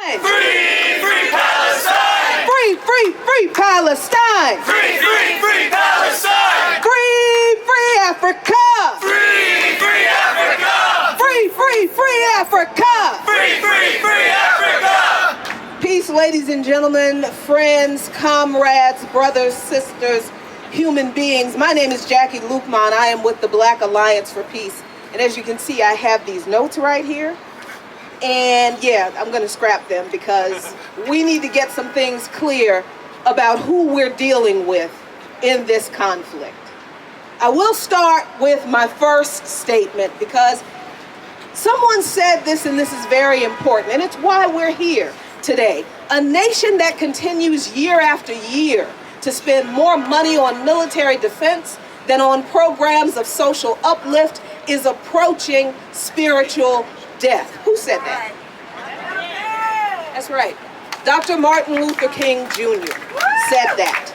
Free, free Palestine! Free, free, free Palestine! Free, free, free Palestine! Free, free Africa! Free, free Africa! Free, free, free Africa! Free, free, free Africa! Peace, ladies and gentlemen, friends, comrades, brothers, sisters, human beings. My name is Jacqueline Luqman. I am with the Black Alliance for Peace. And as you can see, I have these notes right here. And yeah, I'm going to scrap them because we need to get some things clear about who we're dealing with in this conflict. I will start with my first statement because someone said this, and this is very important, and it's why we're here today. A nation that continues year after year to spend more money on military defense than on programs of social uplift is approaching spiritual death. Who said that? That's right. Dr. Martin Luther King Jr. said that.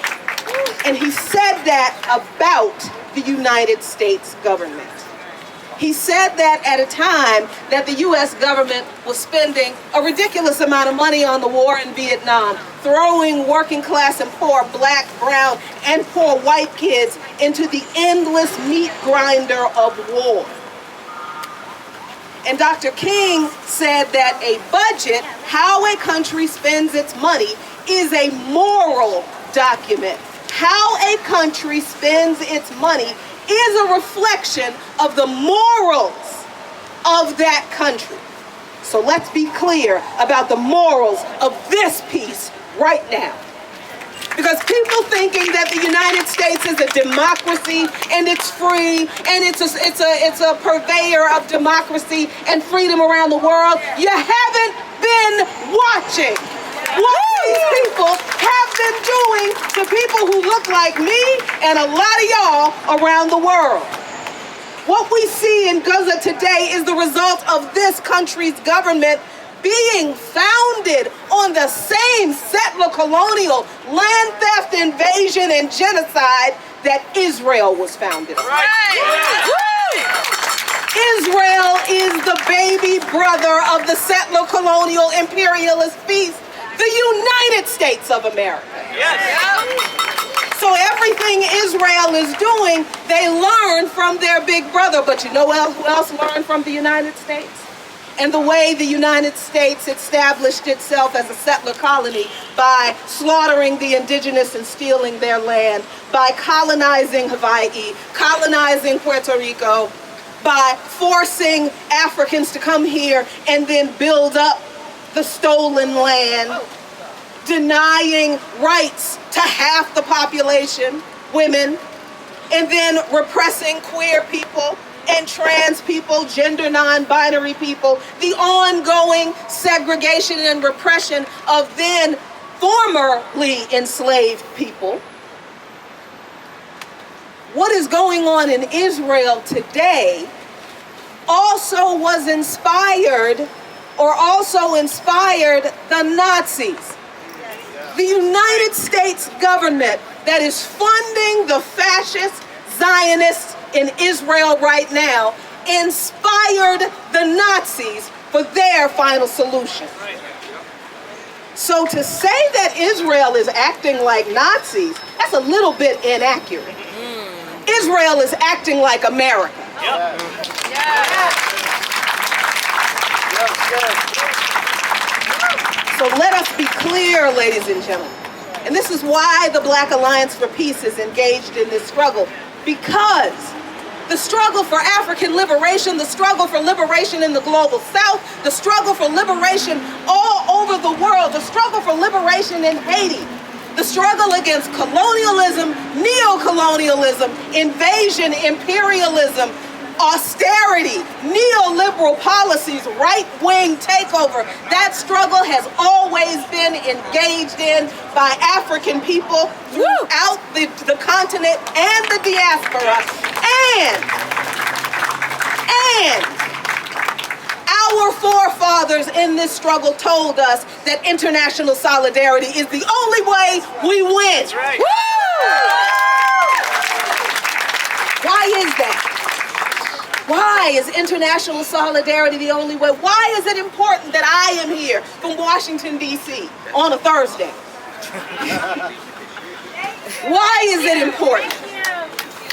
And he said that about the United States government. He said that at a time that the U.S. government was spending a ridiculous amount of money on the war in Vietnam, throwing working class and poor black, brown, and poor white kids into the endless meat grinder of war. And Dr. King said that a budget, how a country spends its money, is a moral document. How a country spends its money is a reflection of the morals of that country. So let's be clear about the morals of this piece right now. Because people thinking that the United States is a democracy and it's free and it's a purveyor of democracy and freedom around the world, you haven't been watching what these people have been doing to people who look like me and a lot of y'all around the world. What we see in Gaza today is the result of this country's government being founded on the same settler-colonial land theft, invasion, and genocide that Israel was founded on. Israel is the baby brother of the settler-colonial imperialist beast, the United States of America. So everything Israel is doing, they learn from their big brother. But you know who else learned from the United States? And the way the United States established itself as a settler colony by slaughtering the indigenous and stealing their land, by colonizing Hawaii, colonizing Puerto Rico, by forcing Africans to come here and then build up the stolen land, denying rights to half the population, women, and then repressing queer people and trans people, gender non-binary people, the ongoing segregation and repression of then formerly enslaved people. What is going on in Israel today also inspired the Nazis. The United States government that is funding the fascist Zionists in Israel right now inspired the Nazis for their final solution. So to say that Israel is acting like Nazis, that's a little bit inaccurate. Israel is acting like America. So let us be clear, ladies and gentlemen. And this is why the Black Alliance for Peace is engaged in this struggle. Because the struggle for African liberation, the struggle for liberation in the global South, the struggle for liberation all over the world, the struggle for liberation in Haiti, the struggle against colonialism, neo-colonialism, invasion, imperialism, austerity, neoliberal policies, right-wing takeover, that struggle has always been engaged in by African people throughout the continent and the diaspora. And our forefathers in this struggle told us that international solidarity is the only way we win. That's right. Why is that? Why is international solidarity the only way? Why is it important that I am here from Washington, D.C. on a Thursday? Why is it important?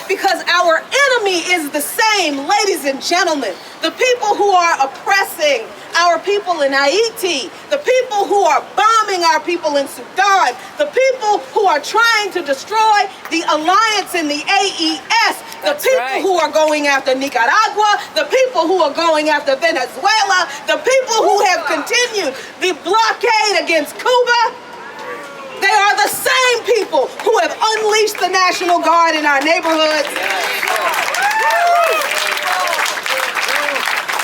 Because our enemy is the same, ladies and gentlemen. The people who are oppressing our people in Haiti, the people who are bombing our people in Sudan, the people who are trying to destroy the alliance in the AES, the people who are going after Nicaragua, the people who are going after Venezuela, the people who have continued the blockade against Cuba. They are the same people who have unleashed the National Guard in our neighborhoods.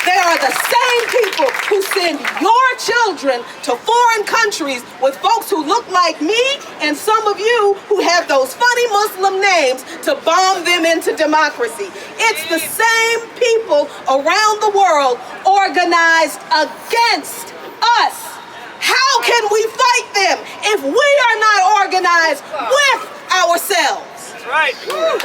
They are the same people who send your children to foreign countries with folks who look like me and some of you who have those funny Muslim names to bomb them into democracy. It's the same people around the world organized against us. How can we fight them if we are not organized with ourselves? That's right. Woo!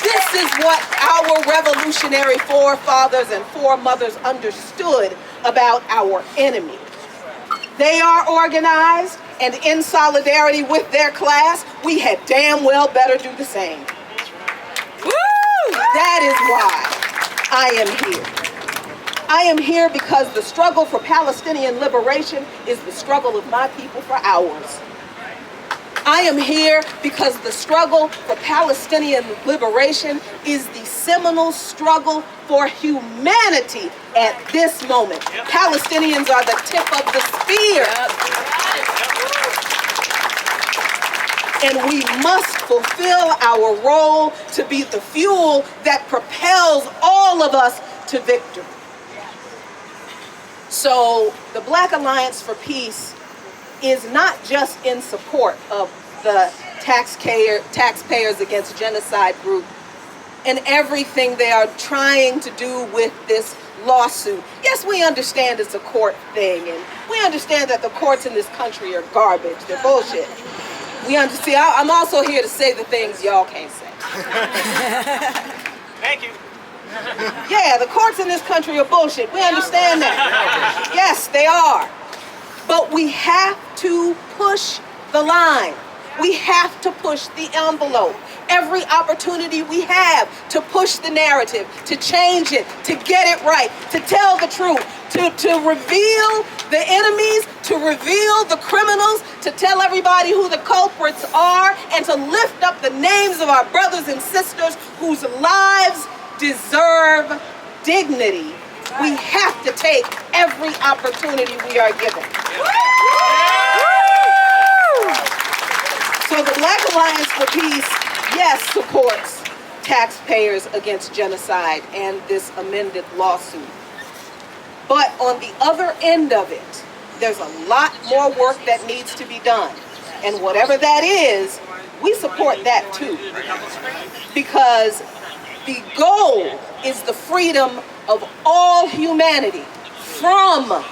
This is what our revolutionary forefathers and foremothers understood about our enemy. They are organized and in solidarity with their class. We had damn well better do the same. Woo! That is why I am here. I am here because the struggle for Palestinian liberation is the struggle of my people for ours. I am here because the struggle for Palestinian liberation is the seminal struggle for humanity at this moment. Palestinians are the tip of the spear. And we must fulfill our role to be the fuel that propels all of us to victory. So the Black Alliance for Peace is not just in support of the Taxpayers Against Genocide group and everything they are trying to do with this lawsuit. Yes, we understand it's a court thing, and we understand that the courts in this country are garbage. They're bullshit. We understand. I'm also here to say the things y'all can't say. Thank you. Yeah, the courts in this country are bullshit. We understand that. Yes, they are. But we have to push the line. We have to push the envelope. Every opportunity we have to push the narrative, to change it, to get it right, to tell the truth, to reveal the enemies, to reveal the criminals, to tell everybody who the culprits are, and to lift up the names of our brothers and sisters whose lives deserve dignity. We have to take every opportunity we are given. So the Black Alliance for Peace, yes, supports Taxpayers Against Genocide and this amended lawsuit. But on the other end of it, there's a lot more work that needs to be done. And whatever that is, we support that too. Because the goal is the freedom of all humanity from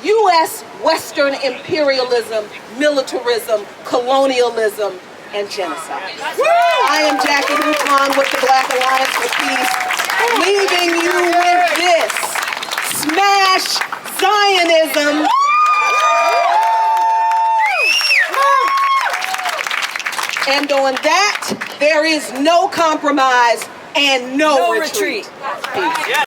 U.S. Western imperialism, militarism, colonialism, and genocide. I am Jacqueline Luqman with the Black Alliance for Peace, leaving you with this. Smash Zionism. And on that, there is no compromise and no retreat. Peace.